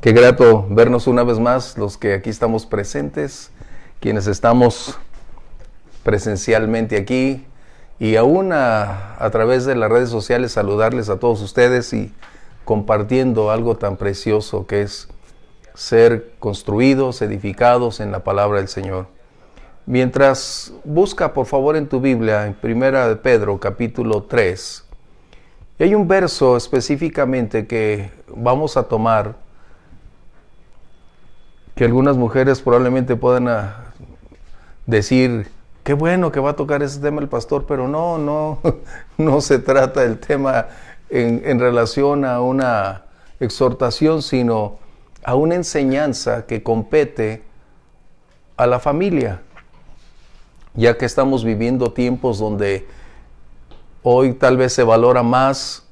Qué grato vernos una vez más, los que aquí estamos presentes, quienes estamos presencialmente aquí y aún a través de las redes sociales saludarles a todos ustedes y compartiendo algo tan precioso que es ser construidos, edificados en la palabra del Señor. Mientras busca por favor en tu Biblia, en Primera de Pedro capítulo 3, y hay un verso específicamente que vamos a tomar, que algunas mujeres probablemente puedan decir, qué bueno que va a tocar ese tema el pastor, pero no se trata del tema en relación a una exhortación, sino a una enseñanza que compete a la familia, ya que estamos viviendo tiempos donde hoy tal vez se valora más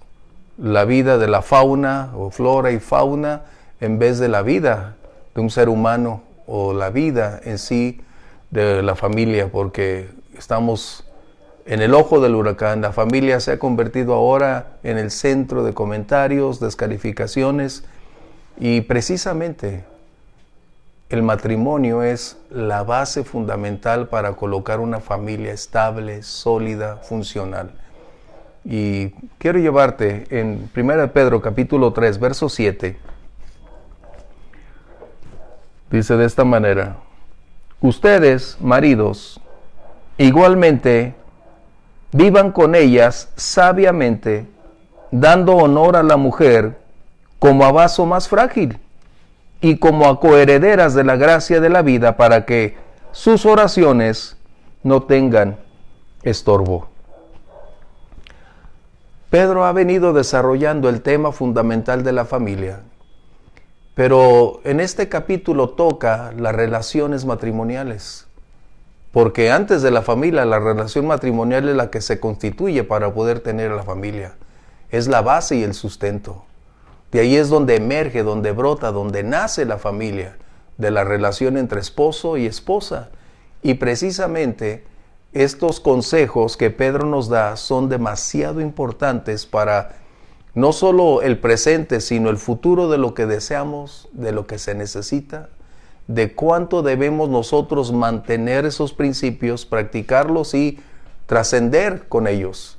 la vida de la fauna o flora y fauna en vez de la vida de un ser humano o la vida en sí de la familia, porque estamos en el ojo del huracán. La familia se ha convertido ahora en el centro de comentarios, descalificaciones, y precisamente el matrimonio es la base fundamental para colocar una familia estable, sólida, funcional. Y quiero llevarte en 1 Pedro capítulo 3, verso 7. Dice de esta manera: ustedes, maridos, igualmente vivan con ellas sabiamente, dando honor a la mujer como a vaso más frágil y como a coherederas de la gracia de la vida, para que sus oraciones no tengan estorbo. Pedro ha venido desarrollando el tema fundamental de la familia, pero en este capítulo toca las relaciones matrimoniales, porque antes de la familia, la relación matrimonial es la que se constituye para poder tener a la familia. Es la base y el sustento. De ahí es donde emerge, donde brota, donde nace la familia, de la relación entre esposo y esposa. Y precisamente estos consejos que Pedro nos da son demasiado importantes para no solo el presente, sino el futuro de lo que deseamos, de lo que se necesita, de cuánto debemos nosotros mantener esos principios, practicarlos y trascender con ellos.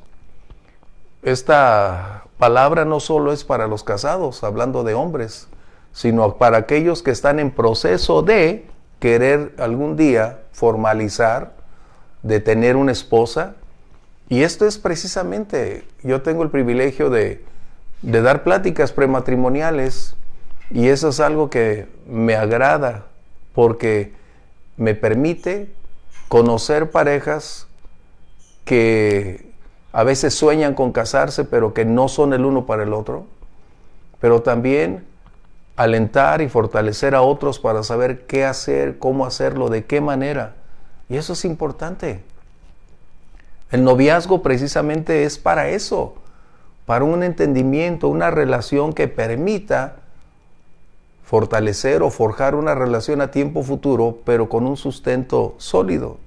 Esta palabra no solo es para los casados, hablando de hombres, sino para aquellos que están en proceso de querer algún día formalizar, de tener una esposa. Y esto es precisamente, yo tengo el privilegio de dar pláticas prematrimoniales, y eso es algo que me agrada, porque me permite conocer parejas que a veces sueñan con casarse, pero que no son el uno para el otro, pero también alentar y fortalecer a otros para saber qué hacer, cómo hacerlo, de qué manera. Y eso es importante. El noviazgo precisamente es para eso, para un entendimiento, una relación que permita fortalecer o forjar una relación a tiempo futuro, pero con un sustento sólido.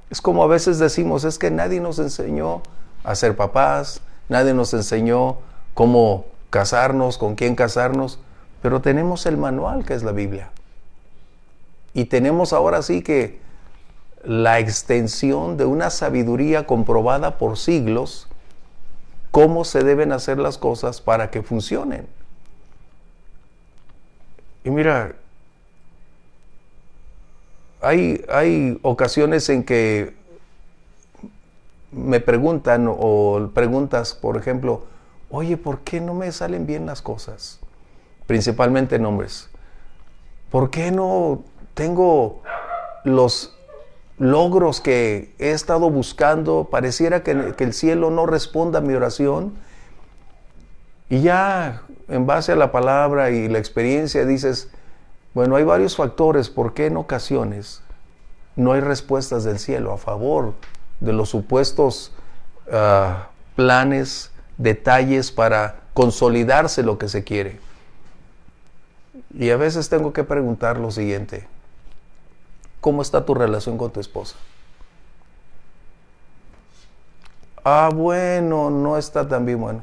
Es como a veces decimos, es que nadie nos enseñó a ser papás, nadie nos enseñó cómo casarnos, con quién casarnos, pero tenemos el manual que es la Biblia. Y tenemos ahora sí que la extensión de una sabiduría comprobada por siglos, cómo se deben hacer las cosas para que funcionen. Y mira, hay ocasiones en que me preguntan o preguntas, por ejemplo, oye, ¿por qué no me salen bien las cosas? Principalmente en hombres. ¿Por qué no tengo los logros que he estado buscando? Pareciera que el cielo no responda a mi oración. Y ya en base a la palabra y la experiencia dices, bueno, hay varios factores por qué en ocasiones no hay respuestas del cielo a favor de los supuestos planes, detalles para consolidarse lo que se quiere. Y a veces tengo que preguntar lo siguiente: ¿cómo está tu relación con tu esposa? Bueno, no está tan bien. Bueno,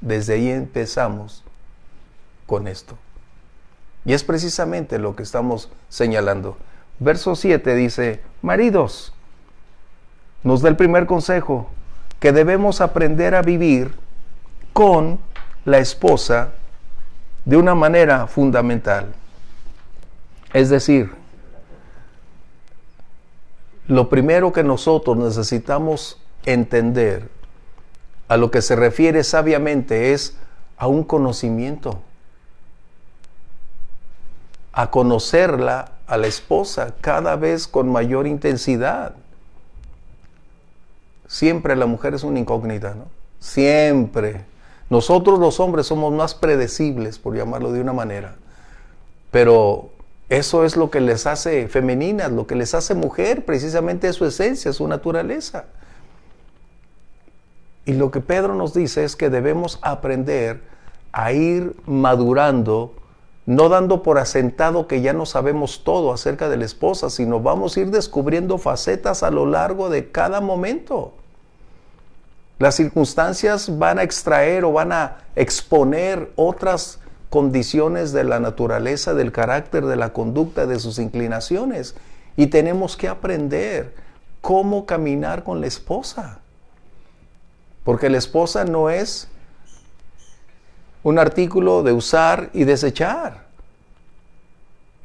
desde ahí empezamos con esto. Y es precisamente lo que estamos señalando. Verso 7 dice, maridos, nos da el primer consejo, que debemos aprender a vivir con la esposa de una manera fundamental. Es decir, lo primero que nosotros necesitamos entender a lo que se refiere sabiamente es a un conocimiento, a conocerla, a la esposa, cada vez con mayor intensidad. Siempre la mujer es una incógnita, ¿no? Siempre. Nosotros los hombres somos más predecibles, por llamarlo de una manera. Pero eso es lo que les hace femeninas, lo que les hace mujer, precisamente es su esencia, su naturaleza. Y lo que Pedro nos dice es que debemos aprender a ir madurando, no dando por asentado que ya no sabemos todo acerca de la esposa, sino vamos a ir descubriendo facetas a lo largo de cada momento. Las circunstancias van a extraer o van a exponer otras condiciones de la naturaleza, del carácter, de la conducta, de sus inclinaciones. Y tenemos que aprender cómo caminar con la esposa. Porque la esposa no es un artículo de usar y desechar.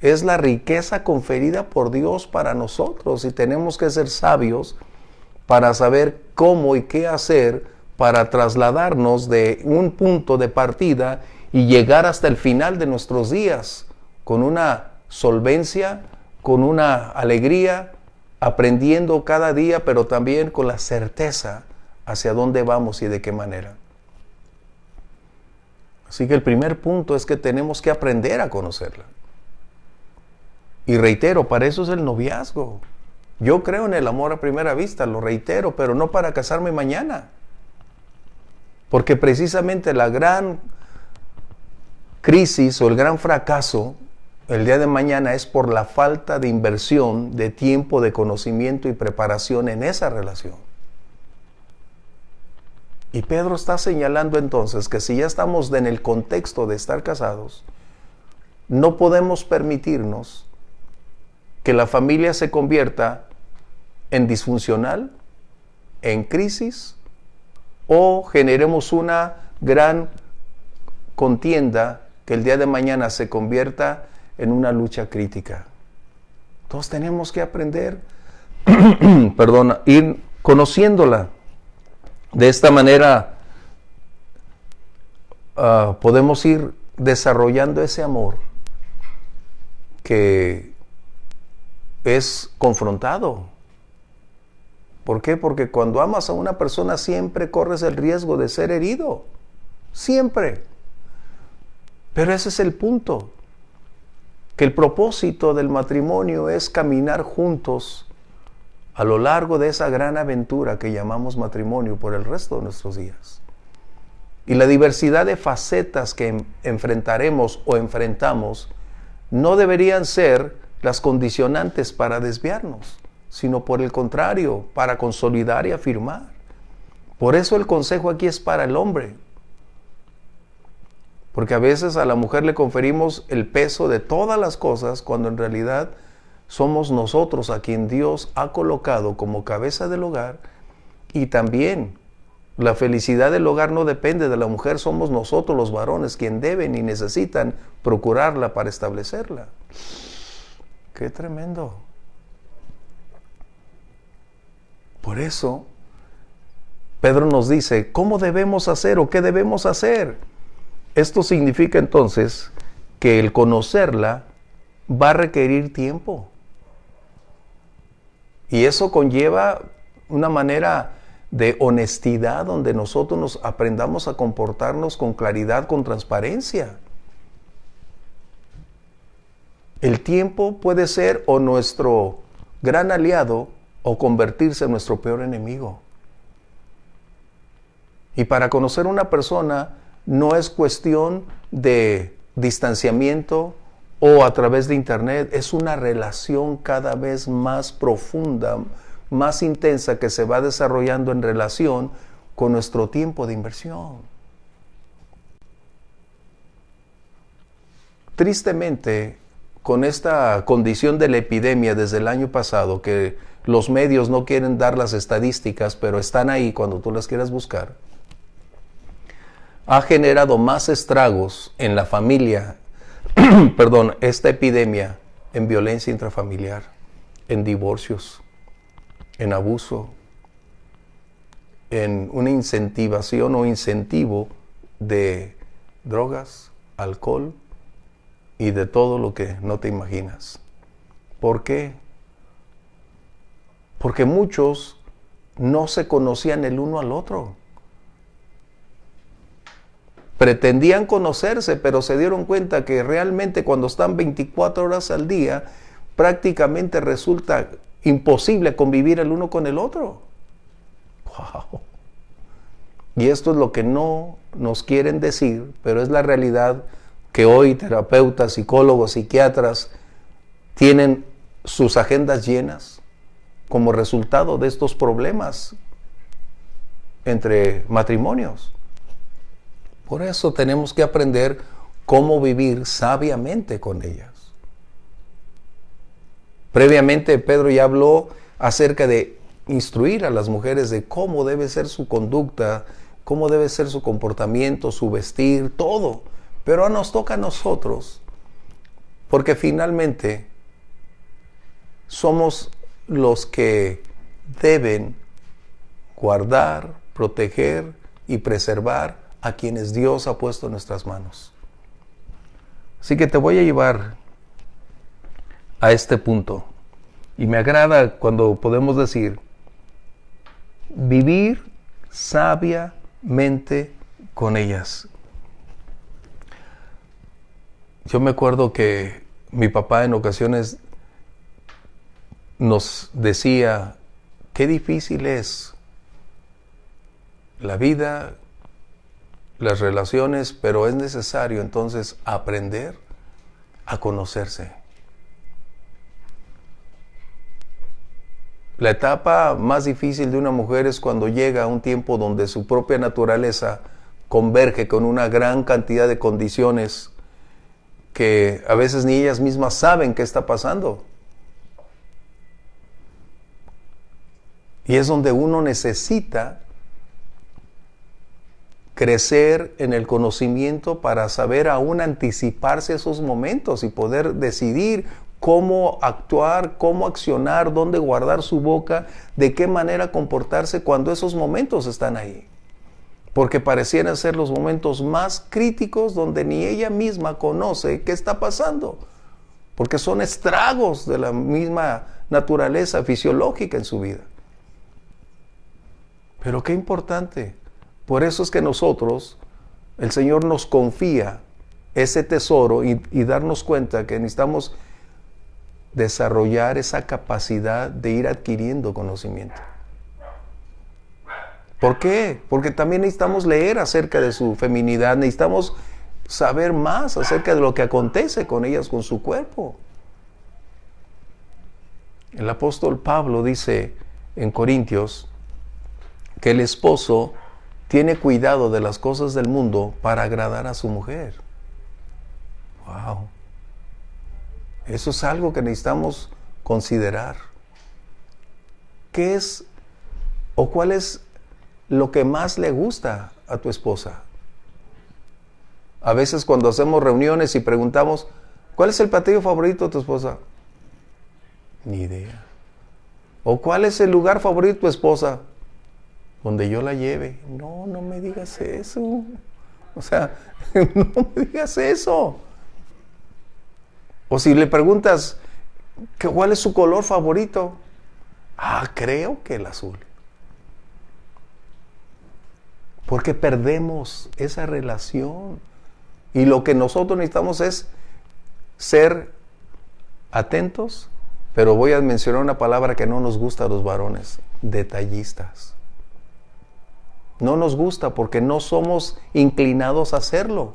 Es la riqueza conferida por Dios para nosotros y tenemos que ser sabios para saber cómo y qué hacer para trasladarnos de un punto de partida y llegar hasta el final de nuestros días con una solvencia, con una alegría, aprendiendo cada día, pero también con la certeza hacia dónde vamos y de qué manera. Así que el primer punto es que tenemos que aprender a conocerla. Y reitero, para eso es el noviazgo. Yo creo en el amor a primera vista, lo reitero, pero no para casarme mañana. Porque precisamente la gran crisis o el gran fracaso el día de mañana es por la falta de inversión de tiempo, de conocimiento y preparación en esa relación. Y Pedro está señalando entonces que si ya estamos en el contexto de estar casados, no podemos permitirnos que la familia se convierta en disfuncional, en crisis, o generemos una gran contienda que el día de mañana se convierta en una lucha crítica. Todos tenemos que aprender, ir conociéndola. De esta manera podemos ir desarrollando ese amor que es confrontado. ¿Por qué? Porque cuando amas a una persona siempre corres el riesgo de ser herido. Siempre. Pero ese es el punto. Que el propósito del matrimonio es caminar juntos a lo largo de esa gran aventura que llamamos matrimonio por el resto de nuestros días. Y la diversidad de facetas que enfrentaremos o enfrentamos no deberían ser las condicionantes para desviarnos, sino por el contrario, para consolidar y afirmar. Por eso el consejo aquí es para el hombre. Porque a veces a la mujer le conferimos el peso de todas las cosas cuando en realidad somos nosotros a quien Dios ha colocado como cabeza del hogar. Y también la felicidad del hogar no depende de la mujer, somos nosotros los varones quien deben y necesitan procurarla para establecerla. ¡Qué tremendo! Por eso Pedro nos dice, ¿cómo debemos hacer o qué debemos hacer? Esto significa entonces que el conocerla va a requerir tiempo. Y eso conlleva una manera de honestidad donde nosotros nos aprendamos a comportarnos con claridad, con transparencia. El tiempo puede ser o nuestro gran aliado o convertirse en nuestro peor enemigo. Y para conocer a una persona no es cuestión de distanciamiento o a través de internet, es una relación cada vez más profunda, más intensa que se va desarrollando en relación con nuestro tiempo de inversión. tristemente, con esta condición de la epidemia desde el año pasado, que los medios no quieren dar las estadísticas, pero están ahí cuando tú las quieras buscar, ha generado más estragos en la familia, esta epidemia, en violencia intrafamiliar, en divorcios, en abuso, en una incentivación o incentivo de drogas, alcohol y de todo lo que no te imaginas. ¿Por qué? Porque muchos no se conocían el uno al otro. Pretendían conocerse, pero se dieron cuenta que realmente cuando están 24 horas al día, prácticamente resulta imposible convivir el uno con el otro. ¡Wow! Y esto es lo que no nos quieren decir, pero es la realidad que hoy terapeutas, psicólogos, psiquiatras tienen sus agendas llenas como resultado de estos problemas entre matrimonios. Por eso tenemos que aprender cómo vivir sabiamente con ellas. Previamente Pedro ya habló acerca de instruir a las mujeres de cómo debe ser su conducta, cómo debe ser su comportamiento, su vestir, todo. Pero nos toca a nosotros, porque finalmente somos los que deben guardar, proteger y preservar a quienes Dios ha puesto en nuestras manos. Así que te voy a llevar a este punto. Y me agrada cuando podemos decir, vivir sabiamente con ellas. Yo me acuerdo que mi papá en ocasiones nos decía, qué difícil es la vida, las relaciones, pero es necesario entonces aprender a conocerse. La etapa más difícil de una mujer es cuando llega a un tiempo donde su propia naturaleza converge con una gran cantidad de condiciones que a veces ni ellas mismas saben qué está pasando. Y es donde uno necesita crecer en el conocimiento para saber aún anticiparse a esos momentos y poder decidir cómo actuar, cómo accionar, dónde guardar su boca, de qué manera comportarse cuando esos momentos están ahí. Porque parecieran ser los momentos más críticos donde ni ella misma conoce qué está pasando. Porque son estragos de la misma naturaleza fisiológica en su vida. Pero qué importante. Por eso es que nosotros, el Señor nos confía ese tesoro y darnos cuenta que necesitamos desarrollar esa capacidad de ir adquiriendo conocimiento. ¿Por qué? Porque también necesitamos leer acerca de su feminidad, necesitamos saber más acerca de lo que acontece con ellas, con su cuerpo. El apóstol Pablo dice en Corintios que el esposo tiene cuidado de las cosas del mundo para agradar a su mujer. ¡Wow! Eso es algo que necesitamos considerar. ¿Qué es o cuál es lo que más le gusta a tu esposa? A veces cuando hacemos reuniones y preguntamos, ¿cuál es el platillo favorito de tu esposa? Ni idea. ¿O cuál es el lugar favorito de tu esposa? Donde yo la lleve. No, no me digas eso. O sea, no me digas eso. O si le preguntas, ¿cuál es su color favorito? Creo que el azul. Porque perdemos esa relación. Y lo que nosotros necesitamos es ser atentos, pero voy a mencionar una palabra que no nos gusta a los varones, detallistas. No nos gusta porque no somos inclinados a hacerlo.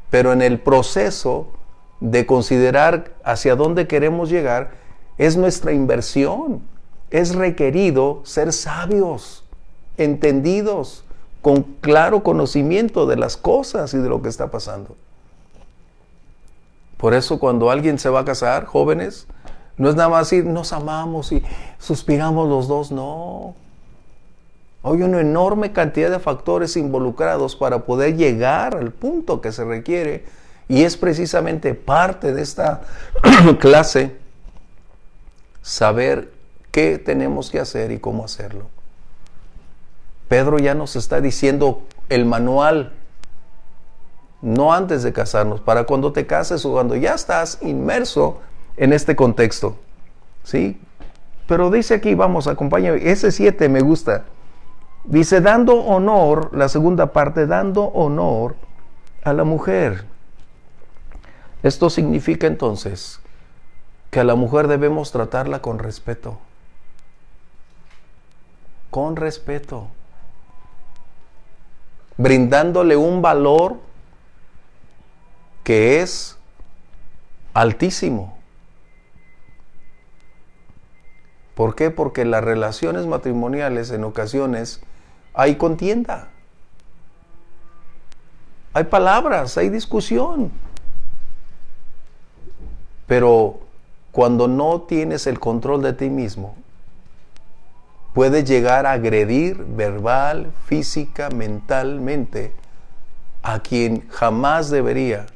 Pero en el proceso de considerar hacia dónde queremos llegar, es nuestra inversión. Es requerido ser sabios, entendidos, con claro conocimiento de las cosas y de lo que está pasando. Por eso cuando alguien se va a casar, jóvenes, no es nada más decir, nos amamos y suspiramos los dos, no. Hay una enorme cantidad de factores involucrados para poder llegar al punto que se requiere, y es precisamente parte de esta clase saber qué tenemos que hacer y cómo hacerlo. Pedro ya nos está diciendo el manual, no antes de casarnos, para cuando te cases o cuando ya estás inmerso en este contexto, ¿sí? Pero dice aquí, vamos, acompáñame, ese 7 me gusta. Dice, dando honor, la segunda parte, dando honor a la mujer. Esto significa entonces que a la mujer debemos tratarla con respeto. Con respeto. Brindándole un valor que es altísimo. ¿Por qué? Porque en las relaciones matrimoniales en ocasiones hay contienda, hay palabras, hay discusión. Pero cuando no tienes el control de ti mismo, puedes llegar a agredir verbal, física, mentalmente a quien jamás debería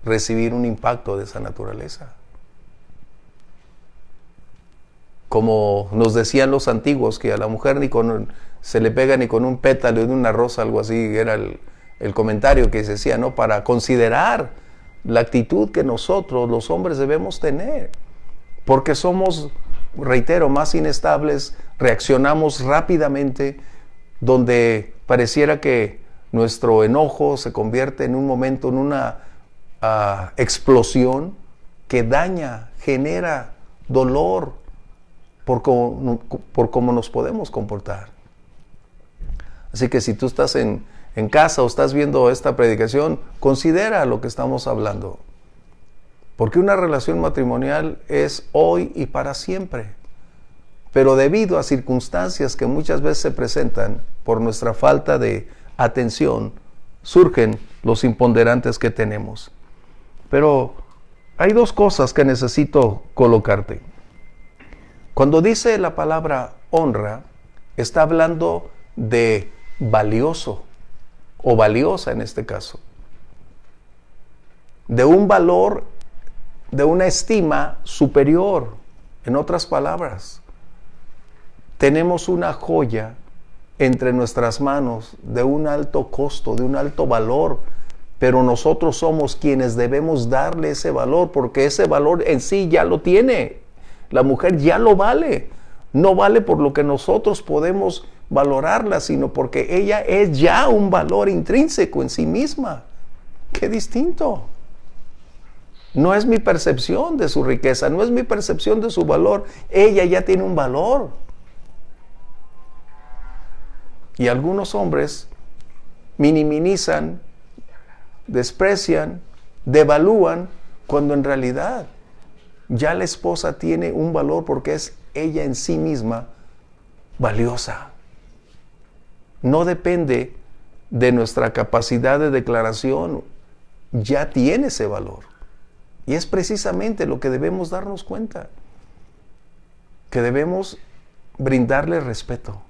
recibir un impacto de esa naturaleza. Como nos decían los antiguos, que a la mujer se le pega ni con un pétalo de una rosa, algo así, era el comentario que se decía, ¿no? Para considerar la actitud que nosotros, los hombres, debemos tener. Porque somos, reitero, más inestables, reaccionamos rápidamente, donde pareciera que nuestro enojo se convierte en un momento, en una explosión que daña, genera dolor por cómo nos podemos comportar. Así que si tú estás en casa o estás viendo esta predicación, considera lo que estamos hablando. Porque una relación matrimonial es hoy y para siempre. Pero debido a circunstancias que muchas veces se presentan por nuestra falta de atención, surgen los imponderantes que tenemos. Pero hay dos cosas que necesito colocarte. Cuando dice la palabra honra, está hablando de valioso o valiosa en este caso. De un valor, de una estima superior. En otras palabras, tenemos una joya entre nuestras manos de un alto costo, de un alto valor, pero nosotros somos quienes debemos darle ese valor, porque ese valor en sí ya lo tiene. La mujer ya lo vale. No vale por lo que nosotros podemos valorarla, sino porque ella es ya un valor intrínseco en sí misma. ¡Qué distinto! No es mi percepción de su riqueza, no es mi percepción de su valor. Ella ya tiene un valor. Y algunos hombres minimizan, desprecian, devalúan, cuando en realidad ya la esposa tiene un valor porque es ella en sí misma valiosa. No depende de nuestra capacidad de declaración, ya tiene ese valor. Y es precisamente lo que debemos darnos cuenta, que debemos brindarle respeto.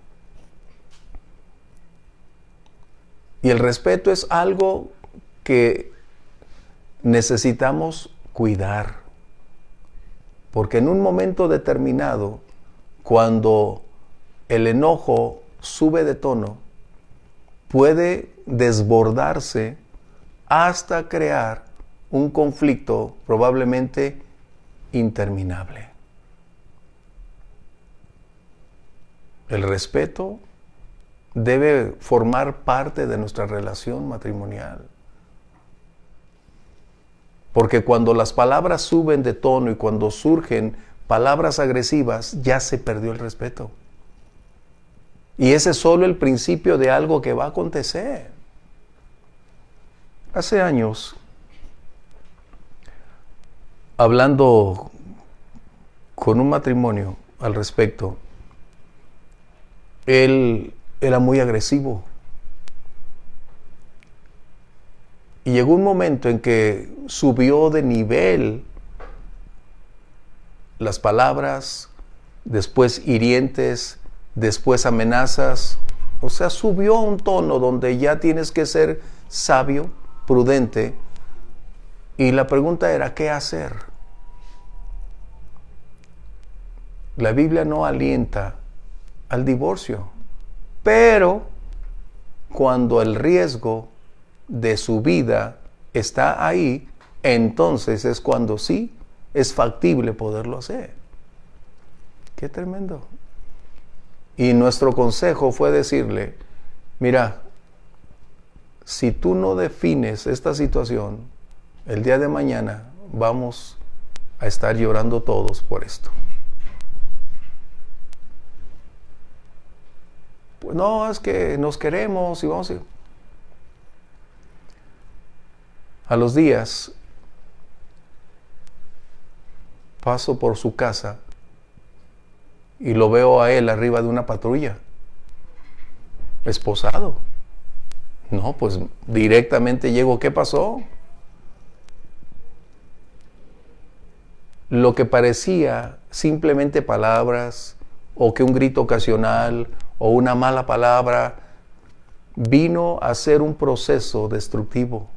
Y el respeto es algo que necesitamos cuidar. Porque en un momento determinado, cuando el enojo sube de tono, puede desbordarse hasta crear un conflicto probablemente interminable. El respeto debe formar parte de nuestra relación matrimonial. Porque cuando las palabras suben de tono y cuando surgen palabras agresivas, ya se perdió el respeto. Y ese es solo el principio de algo que va a acontecer. Hace años, hablando con un matrimonio al respecto, él era muy agresivo. Y llegó un momento en que subió de nivel las palabras, después hirientes, después amenazas. O sea, subió a un tono donde ya tienes que ser sabio, prudente. Y la pregunta era, ¿qué hacer? La Biblia no alienta al divorcio, pero cuando el riesgo de su vida está ahí, entonces es cuando sí es factible poderlo hacer. Qué tremendo. Y nuestro consejo fue decirle, mira, si tú no defines esta situación, el día de mañana vamos a estar llorando todos por esto. Pues no, es que nos queremos y vamos a los días paso por su casa y lo veo a él arriba de una patrulla, esposado. No, pues directamente llego, ¿qué pasó? Lo que parecía simplemente palabras, o que un grito ocasional, o una mala palabra, vino a ser un proceso destructivo,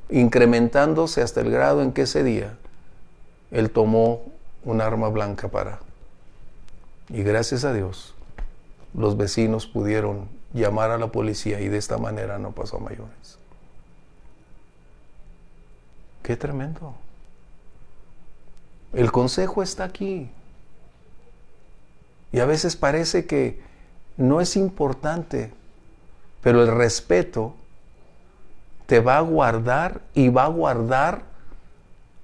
incrementándose hasta el grado en que ese día él tomó un arma blanca y gracias a Dios los vecinos pudieron llamar a la policía y de esta manera no pasó a mayores. ¡Qué tremendo! El consejo está aquí. Y a veces parece que no es importante, pero el respeto te va a guardar y va a guardar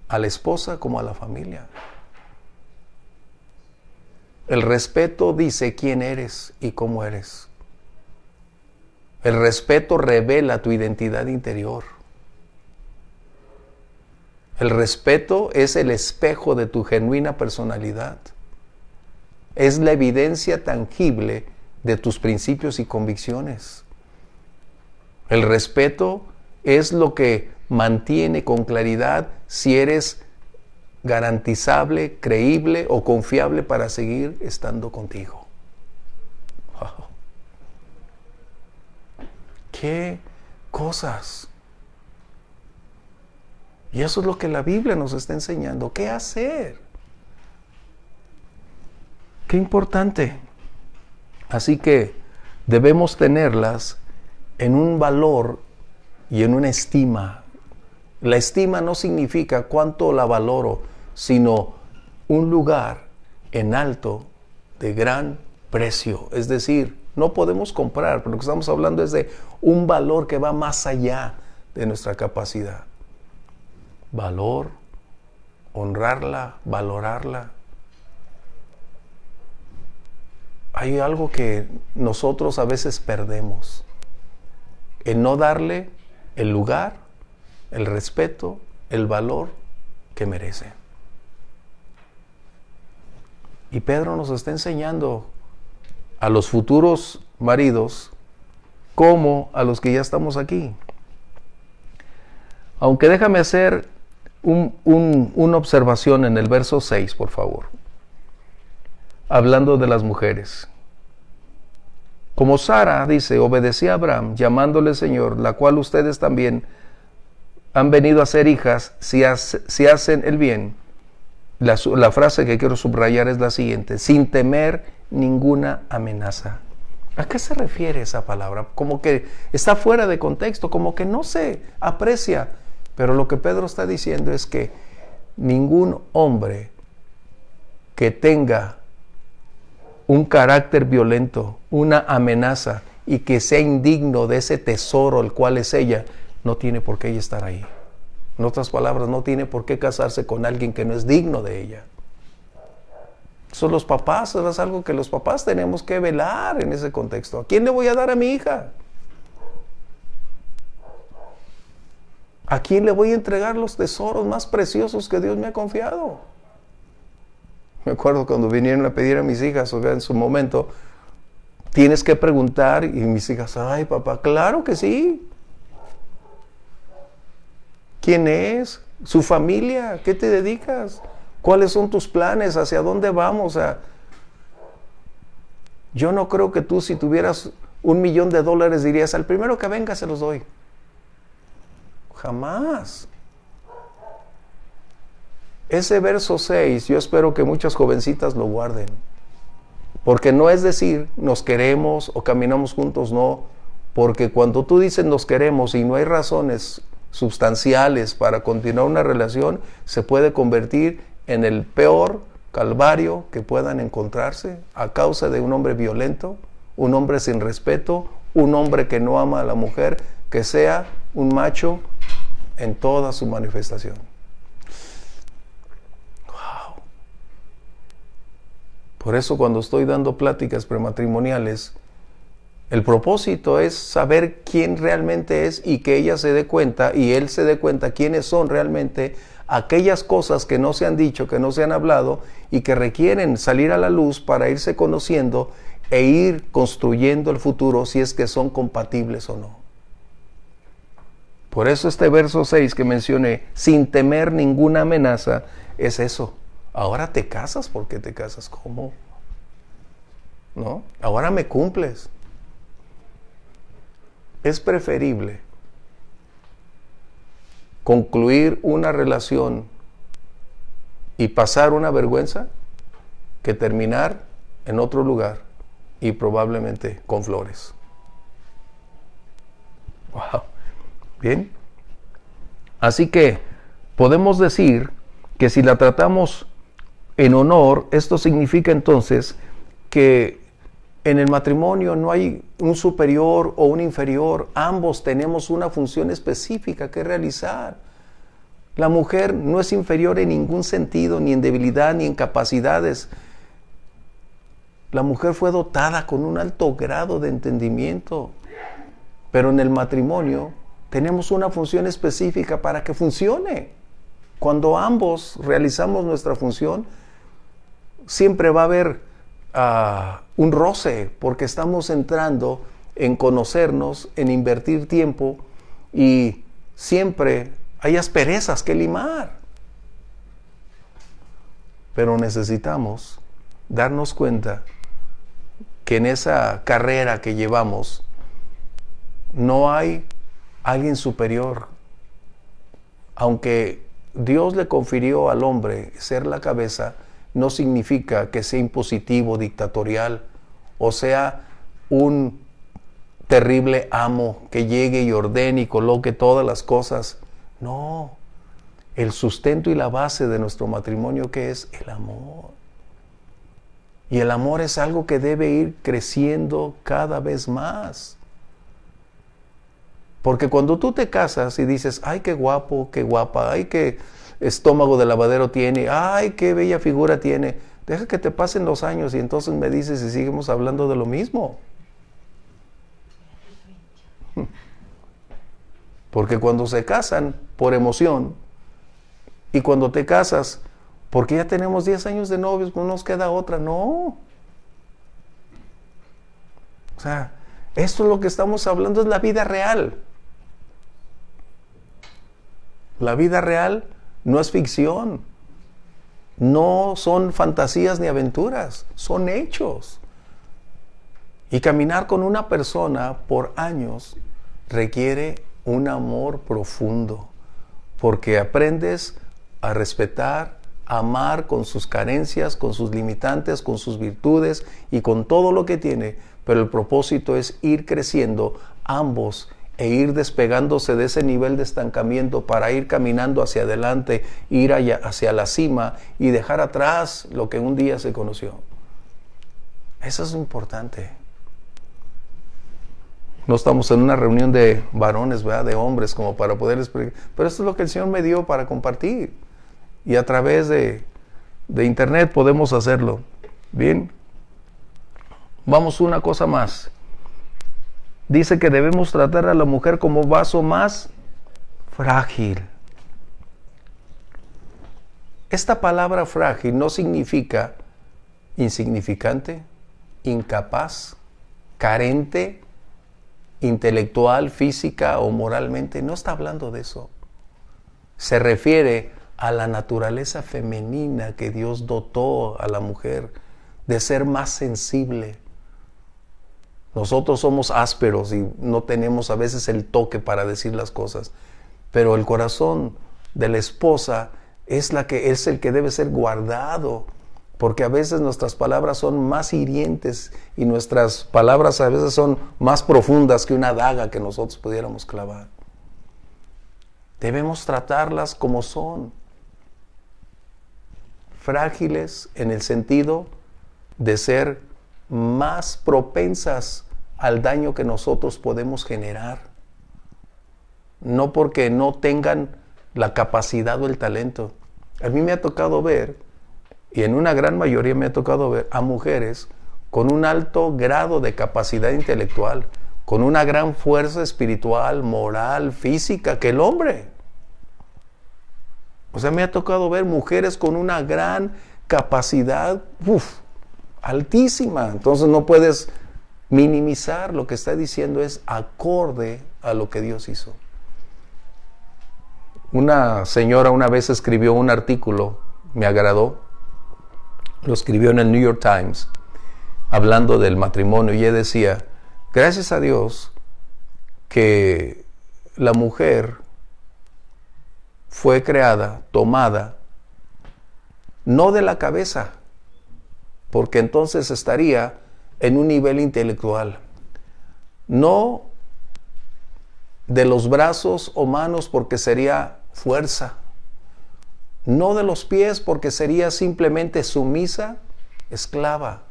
a la esposa como a la familia. El respeto dice quién eres y cómo eres. El respeto revela tu identidad interior. El respeto es el espejo de tu genuina personalidad. Es la evidencia tangible de tus principios y convicciones. El respeto es lo que mantiene con claridad si eres garantizable, creíble o confiable para seguir estando contigo. Wow. ¡Qué cosas! Y eso es lo que la Biblia nos está enseñando. ¿Qué hacer? Qué importante. Así que debemos tenerlas en un valor y en una estima. La estima no significa cuánto la valoro, sino un lugar en alto de gran precio. Es decir, no podemos comprar, pero lo que estamos hablando es de un valor que va más allá de nuestra capacidad. Valor, honrarla, valorarla. Hay algo que nosotros a veces perdemos, en no darle el lugar, el respeto, el valor que merece. Y Pedro nos está enseñando a los futuros maridos como a los que ya estamos aquí. Aunque déjame hacer una observación en el verso 6, por favor. Hablando de las mujeres. Como Sara, dice, obedecía a Abraham, llamándole Señor, la cual ustedes también han venido a ser hijas si hacen el bien. La frase que quiero subrayar es la siguiente: sin temer ninguna amenaza. ¿A qué se refiere esa palabra? Como que está fuera de contexto, como que no se aprecia. Pero lo que Pedro está diciendo es que ningún hombre que tenga un carácter violento, una amenaza y que sea indigno de ese tesoro el cual es ella, no tiene por qué ella estar ahí. En otras palabras, no tiene por qué casarse con alguien que no es digno de ella. Eso los papás, es algo que los papás tenemos que velar en ese contexto. ¿A quién le voy a dar a mi hija? ¿A quién le voy a entregar los tesoros más preciosos que Dios me ha confiado? Me acuerdo cuando vinieron a pedir a mis hijas, o sea, en su momento, tienes que preguntar, y mis hijas, ay papá, claro que sí. quién es, su familia, ¿qué te dedicas? ¿Cuáles son tus planes? ¿Hacia dónde vamos? Yo no creo que tú, si tuvieras $1,000,000, dirías, al primero que venga se los doy. Jamás. Ese verso 6, yo espero que muchas jovencitas lo guarden. Porque no es decir, nos queremos o caminamos juntos, no. Porque cuando tú dices nos queremos y no hay razones sustanciales para continuar una relación, se puede convertir en el peor calvario que puedan encontrarse a causa de un hombre violento, un hombre sin respeto, un hombre que no ama a la mujer, que sea un macho en toda su manifestación. Wow. Por eso cuando estoy dando pláticas prematrimoniales, el propósito es saber quién realmente es y que ella se dé cuenta y él se dé cuenta quiénes son realmente aquellas cosas que no se han dicho, que no se han hablado y que requieren salir a la luz para irse conociendo e ir construyendo el futuro si es que son compatibles o no. Por eso este verso 6 que mencioné, sin temer ninguna amenaza, es eso. Ahora te casas, ¿por qué te casas? ¿Cómo? ¿No? Ahora me cumples. Es preferible concluir una relación y pasar una vergüenza que terminar en otro lugar y probablemente con flores. Wow. Bien. Así que podemos decir que si la tratamos en honor, esto significa entonces que en el matrimonio no hay un superior o un inferior, ambos tenemos una función específica que realizar. La mujer no es inferior en ningún sentido, ni en debilidad, ni en capacidades. La mujer fue dotada con un alto grado de entendimiento, pero en el matrimonio tenemos una función específica para que funcione. Cuando ambos realizamos nuestra función, siempre va a haber un roce, porque estamos entrando en conocernos, en invertir tiempo y siempre hay asperezas que limar. Pero necesitamos darnos cuenta que en esa carrera que llevamos no hay alguien superior. Aunque Dios le confirió al hombre ser la cabeza, no significa que sea impositivo, dictatorial, o sea un terrible amo que llegue y ordene y coloque todas las cosas. No, el sustento y la base de nuestro matrimonio, ¿qué es? El amor. Y el amor es algo que debe ir creciendo cada vez más. Porque cuando tú te casas y dices, ay, qué guapo, qué guapa, ay, qué estómago de lavadero tiene, ay, qué bella figura tiene, deja que te pasen los años y entonces me dices si seguimos hablando de lo mismo. Porque cuando se casan por emoción y cuando te casas porque ya tenemos 10 años de novios, no nos queda otra, no. O sea, esto es lo que estamos hablando, es la vida real. La vida real no es ficción, no son fantasías ni aventuras, son hechos. Y caminar con una persona por años requiere un amor profundo, porque aprendes a respetar, a amar con sus carencias, con sus limitantes, con sus virtudes y con todo lo que tiene, pero el propósito es ir creciendo ambos e ir despegándose de ese nivel de estancamiento para ir caminando hacia adelante, ir hacia la cima y dejar atrás lo que un día se conoció. Eso es importante. No estamos en una reunión de varones, ¿verdad? De hombres, como para poder explicar. Pero esto es lo que el Señor me dio para compartir. Y a través de internet podemos hacerlo. Bien. Vamos una cosa más. Dice que debemos tratar a la mujer como vaso más frágil. Esta palabra frágil no significa insignificante, incapaz, carente, intelectual, física o moralmente. No está hablando de eso. se refiere a la naturaleza femenina que Dios dotó a la mujer, de ser más sensible. Nosotros somos ásperos y no tenemos a veces el toque para decir las cosas, pero el corazón de la esposa es el que debe ser guardado, porque a veces nuestras palabras son más hirientes y nuestras palabras a veces son más profundas que una daga que nosotros pudiéramos clavar. Debemos tratarlas como son, frágiles en el sentido de ser más propensas al daño que nosotros podemos generar. No porque no tengan la capacidad o el talento. A mí me ha tocado ver, y en una gran mayoría me ha tocado ver, a mujeres con un alto grado de capacidad intelectual, con una gran fuerza espiritual, moral, física, que el hombre. O sea, me ha tocado ver mujeres con una gran capacidad, altísima. Entonces no puedes minimizar. Lo que está diciendo es acorde a lo que Dios hizo. Una señora una vez escribió un artículo, me agradó, lo escribió en el New York Times, hablando del matrimonio, y ella decía, gracias a Dios que la mujer fue creada, tomada, no de la cabeza, porque entonces estaría en un nivel intelectual, no de los brazos o manos porque sería fuerza, no de los pies porque sería simplemente sumisa, esclava.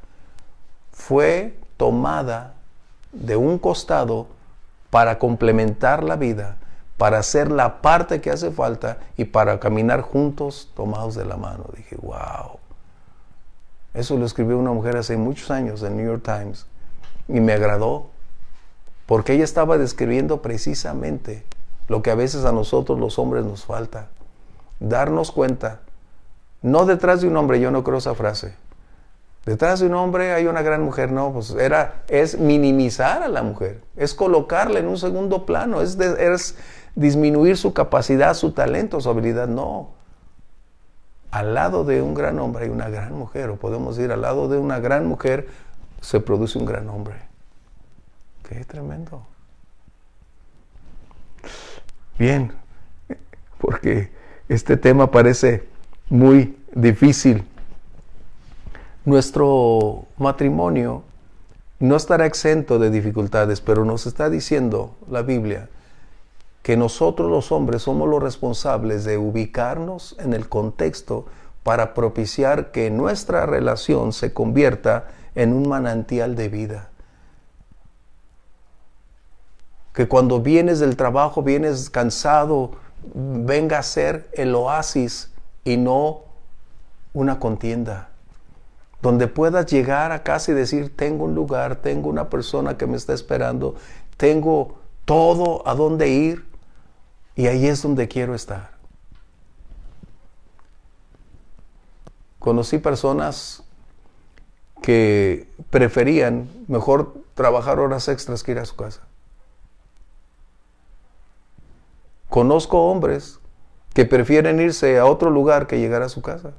Fue tomada de un costado para complementar la vida, para hacer la parte que hace falta y para caminar juntos tomados de la mano. Dije, wow. Eso lo escribió una mujer hace muchos años en New York Times y me agradó porque ella estaba describiendo precisamente lo que a veces a nosotros los hombres nos falta. Darnos cuenta, no detrás de un hombre, yo no creo esa frase. Detrás de un hombre hay una gran mujer, no, pues es minimizar a la mujer, es colocarla en un segundo plano, es disminuir su capacidad, su talento, su habilidad, no. Al lado de un gran hombre hay una gran mujer, o podemos decir, al lado de una gran mujer se produce un gran hombre. ¡Qué tremendo! Bien, porque este tema parece muy difícil. Nuestro matrimonio no estará exento de dificultades, pero nos está diciendo la Biblia que nosotros los hombres somos los responsables de ubicarnos en el contexto para propiciar que nuestra relación se convierta en un manantial de vida. Que cuando vienes del trabajo, vienes cansado, venga a ser el oasis y no una contienda. Donde puedas llegar a casa y decir, tengo un lugar, tengo una persona que me está esperando, tengo todo a dónde ir y ahí es donde quiero estar. Conocí personas que preferían mejor trabajar horas extras que ir a su casa. Conozco hombres que prefieren irse a otro lugar que llegar a su casa.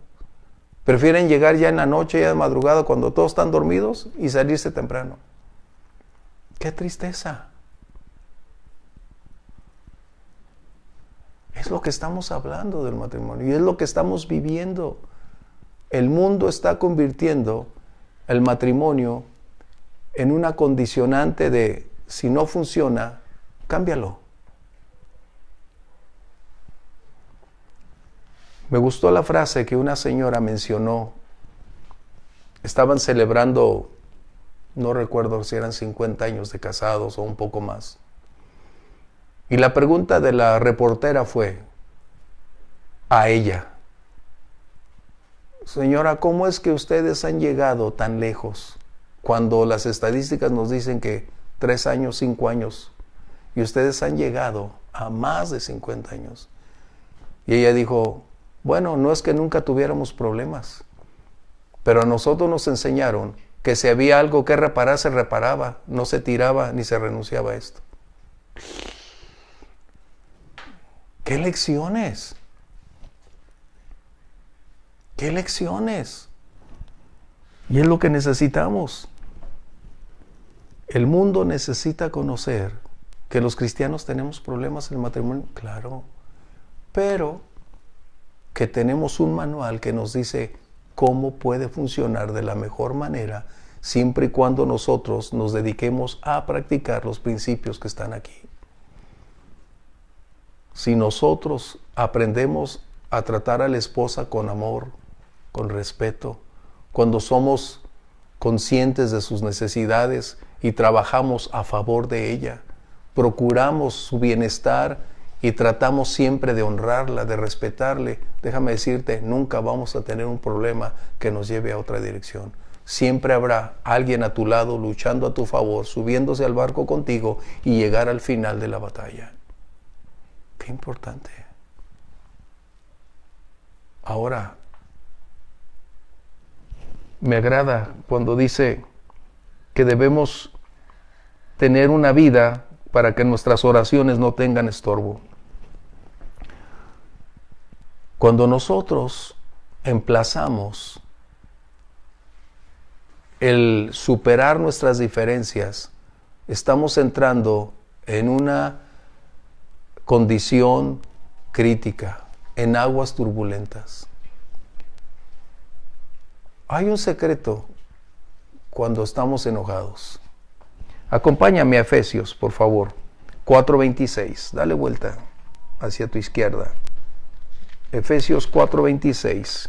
Prefieren llegar ya en la noche, ya de madrugada, cuando todos están dormidos y salirse temprano. ¡Qué tristeza! Es lo que estamos hablando del matrimonio y es lo que estamos viviendo. El mundo está convirtiendo el matrimonio en una condicionante de si no funciona, cámbialo. Me gustó la frase que una señora mencionó. Estaban celebrando, no recuerdo si eran 50 años de casados o un poco más. Y la pregunta de la reportera fue a ella: señora, ¿cómo es que ustedes han llegado tan lejos cuando las estadísticas nos dicen que 3 años, 5 años, y ustedes han llegado a más de 50 años? Y ella dijo, bueno, no es que nunca tuviéramos problemas, pero a nosotros nos enseñaron que si había algo que reparar, se reparaba, no se tiraba ni se renunciaba a esto. ¡Qué lecciones! ¿Qué lecciones? Y es lo que necesitamos. El mundo necesita conocer que los cristianos tenemos problemas en el matrimonio, claro, pero que tenemos un manual que nos dice cómo puede funcionar de la mejor manera siempre y cuando nosotros nos dediquemos a practicar los principios que están aquí. Si nosotros aprendemos a tratar a la esposa con amor, con respeto, cuando somos conscientes de sus necesidades y trabajamos a favor de ella, procuramos su bienestar y tratamos siempre de honrarla, de respetarle, déjame decirte, nunca vamos a tener un problema que nos lleve a otra dirección. Siempre habrá alguien a tu lado luchando a tu favor, subiéndose al barco contigo y llegar al final de la batalla. Qué importante. Ahora, me agrada cuando dice que debemos tener una vida para que nuestras oraciones no tengan estorbo. Cuando nosotros emplazamos el superar nuestras diferencias, estamos entrando en una condición crítica, en aguas turbulentas. Hay un secreto cuando estamos enojados. Acompáñame a Efesios, por favor, 4:26. Dale vuelta hacia tu izquierda. Efesios 4:26.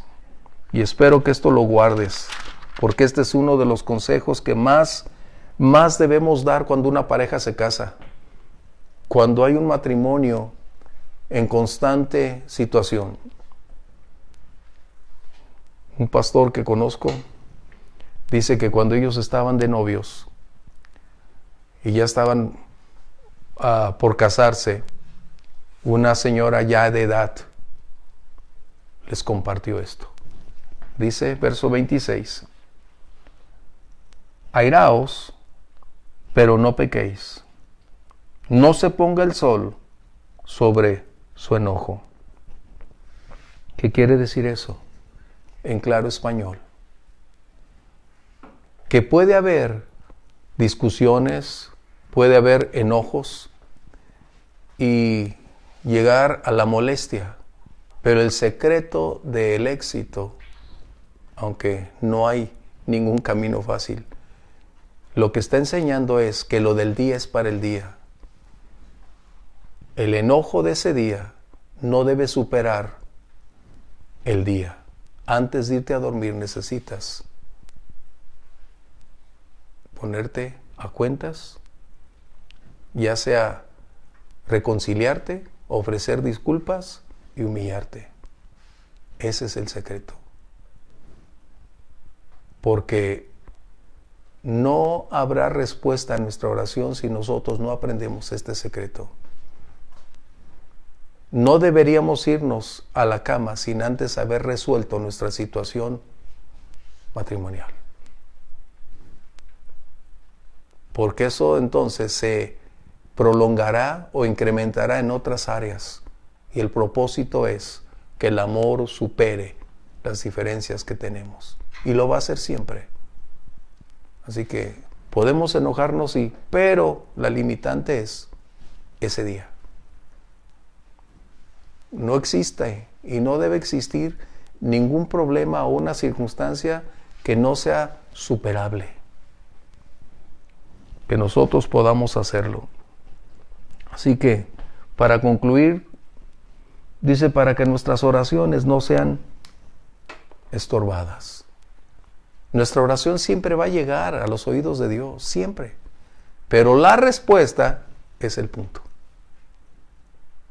Y espero que esto lo guardes, porque este es uno de los consejos que más debemos dar cuando una pareja se casa. Cuando hay un matrimonio en constante situación. Un pastor que conozco dice que cuando ellos estaban de novios y ya estaban por casarse, una señora ya de edad les compartió esto. Dice, verso 26, airaos, pero no pequéis. No se ponga el sol sobre su enojo. ¿Qué quiere decir eso? En claro español. Que puede haber discusiones, puede haber enojos y llegar a la molestia, pero el secreto del éxito, aunque no hay ningún camino fácil, lo que está enseñando es que lo del día es para el día. El enojo de ese día no debe superar el día. Antes de irte a dormir necesitas ponerte a cuentas, ya sea reconciliarte, ofrecer disculpas y humillarte. Ese es el secreto. Porque no habrá respuesta a nuestra oración si nosotros no aprendemos este secreto. No deberíamos irnos a la cama sin antes haber resuelto nuestra situación matrimonial. Porque eso entonces se prolongará o incrementará en otras áreas. Y el propósito es que el amor supere las diferencias que tenemos. Y lo va a hacer siempre. Así que podemos enojarnos, sí, pero la limitante es ese día. No existe y no debe existir ningún problema o una circunstancia que no sea superable. Que nosotros podamos hacerlo. Así que, para concluir, dice, para que nuestras oraciones no sean estorbadas. Nuestra oración siempre va a llegar a los oídos de Dios, siempre. Pero la respuesta es el punto.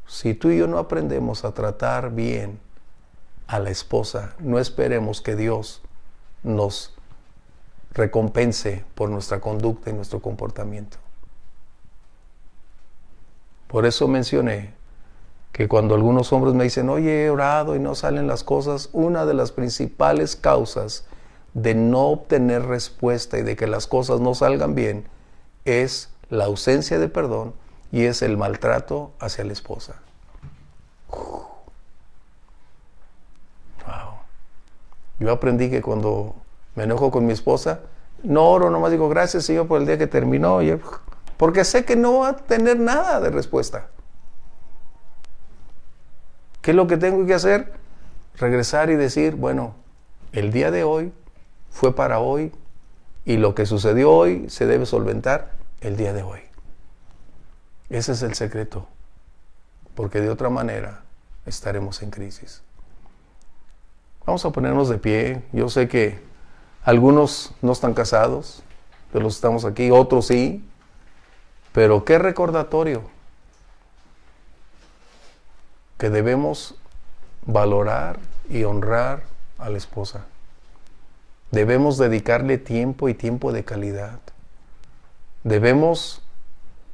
Si tú y yo no aprendemos a tratar bien a la esposa, no esperemos que Dios nos recompense por nuestra conducta y nuestro comportamiento. Por eso mencioné que cuando algunos hombres me dicen, oye, he orado y no salen las cosas, una de las principales causas de no obtener respuesta y de que las cosas no salgan bien es la ausencia de perdón y es el maltrato hacia la esposa. Wow. Yo aprendí que cuando me enojo con mi esposa, no oro, nomás digo gracias Señor por el día que terminó, porque sé que no va a tener nada de respuesta. ¿Qué es lo que tengo que hacer? Regresar y decir, bueno, el día de hoy fue para hoy y lo que sucedió hoy se debe solventar el día de hoy. Ese es el secreto, porque de otra manera estaremos en crisis. Vamos a ponernos de pie. Yo sé que algunos no están casados, de los que estamos aquí, otros sí, pero qué recordatorio que debemos valorar y honrar a la esposa. Debemos dedicarle tiempo y tiempo de calidad. Debemos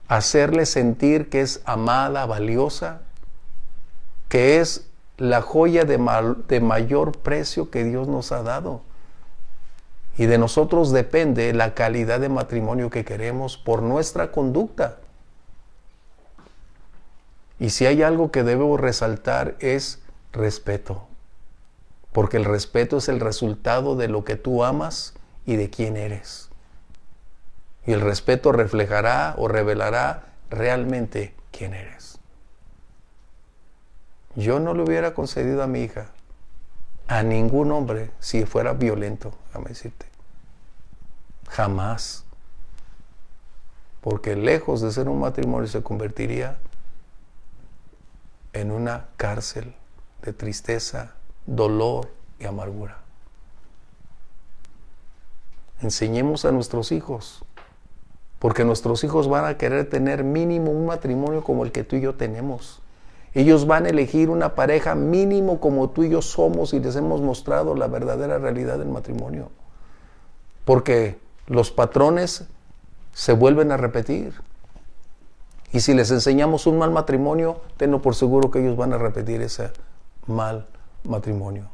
hacerle sentir que es amada, valiosa, que es la joya de mayor precio que Dios nos ha dado. Y de nosotros depende la calidad de matrimonio que queremos por nuestra conducta. Y si hay algo que debo resaltar es respeto. Porque el respeto es el resultado de lo que tú amas y de quién eres. Y el respeto reflejará o revelará realmente quién eres. Yo no le hubiera concedido a mi hija, a ningún hombre, si fuera violento, déjame decirte. Jamás. Porque lejos de ser un matrimonio se convertiría en una cárcel de tristeza, dolor y amargura. Enseñemos a nuestros hijos, porque nuestros hijos van a querer tener mínimo un matrimonio como el que tú y yo tenemos. Ellos van a elegir una pareja mínimo como tú y yo somos y les hemos mostrado la verdadera realidad del matrimonio. Porque los patrones se vuelven a repetir. Y si les enseñamos un mal matrimonio, tenlo por seguro que ellos van a repetir ese mal matrimonio.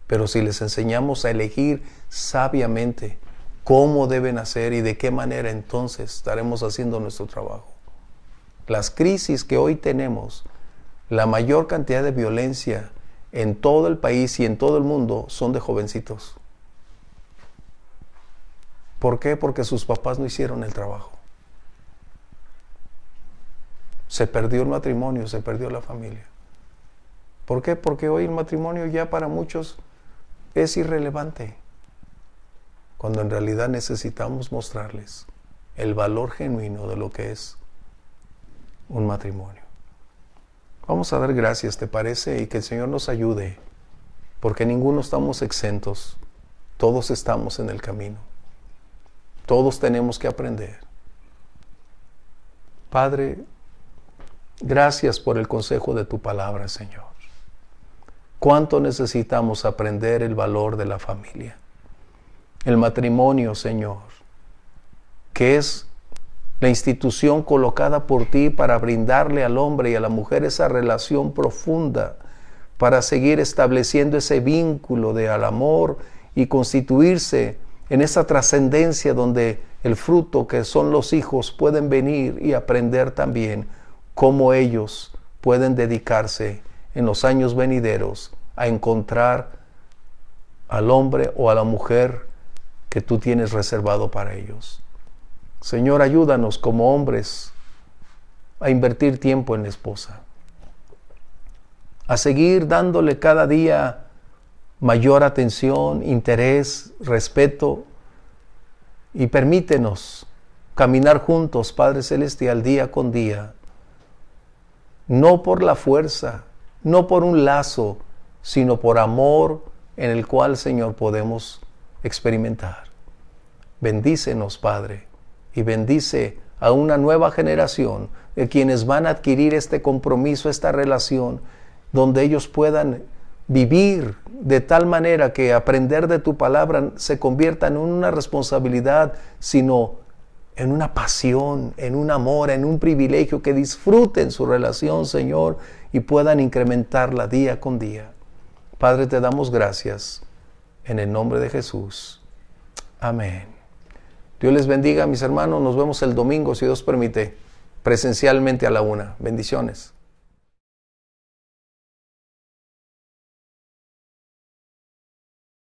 Pero si les enseñamos a elegir sabiamente cómo deben hacer y de qué manera, entonces estaremos haciendo nuestro trabajo. Las crisis que hoy tenemos, la mayor cantidad de violencia en todo el país y en todo el mundo son de jovencitos. ¿Por qué? Porque sus papás no hicieron el trabajo. Se perdió el matrimonio, se perdió la familia. ¿Por qué? Porque hoy el matrimonio ya para muchos es irrelevante, cuando en realidad necesitamos mostrarles el valor genuino de lo que es un matrimonio. Vamos a dar gracias, ¿te parece? Y que el Señor nos ayude, porque ninguno estamos exentos, todos estamos en el camino, todos tenemos que aprender. Padre, gracias por el consejo de tu palabra, Señor. ¿Cuánto necesitamos aprender el valor de la familia? El matrimonio, Señor, que es la institución colocada por ti para brindarle al hombre y a la mujer esa relación profunda, para seguir estableciendo ese vínculo de al amor y constituirse en esa trascendencia donde el fruto que son los hijos pueden venir y aprender también cómo ellos pueden dedicarse en los años venideros a encontrar al hombre o a la mujer que tú tienes reservado para ellos. Señor, ayúdanos como hombres a invertir tiempo en la esposa, a seguir dándole cada día mayor atención, interés, respeto, y permítenos caminar juntos, Padre Celestial, día con día, no por la fuerza, no por un lazo, sino por amor en el cual, Señor, podemos experimentar. Bendícenos, Padre, y bendice a una nueva generación de quienes van a adquirir este compromiso, esta relación, donde ellos puedan vivir de tal manera que aprender de tu palabra se convierta en una responsabilidad, sino en una pasión, en un amor, en un privilegio, que disfruten su relación, Señor, y puedan incrementarla día con día. Padre, te damos gracias en el nombre de Jesús. Amén. Dios les bendiga, mis hermanos. Nos vemos el domingo, si Dios permite, presencialmente a la 1:00. Bendiciones.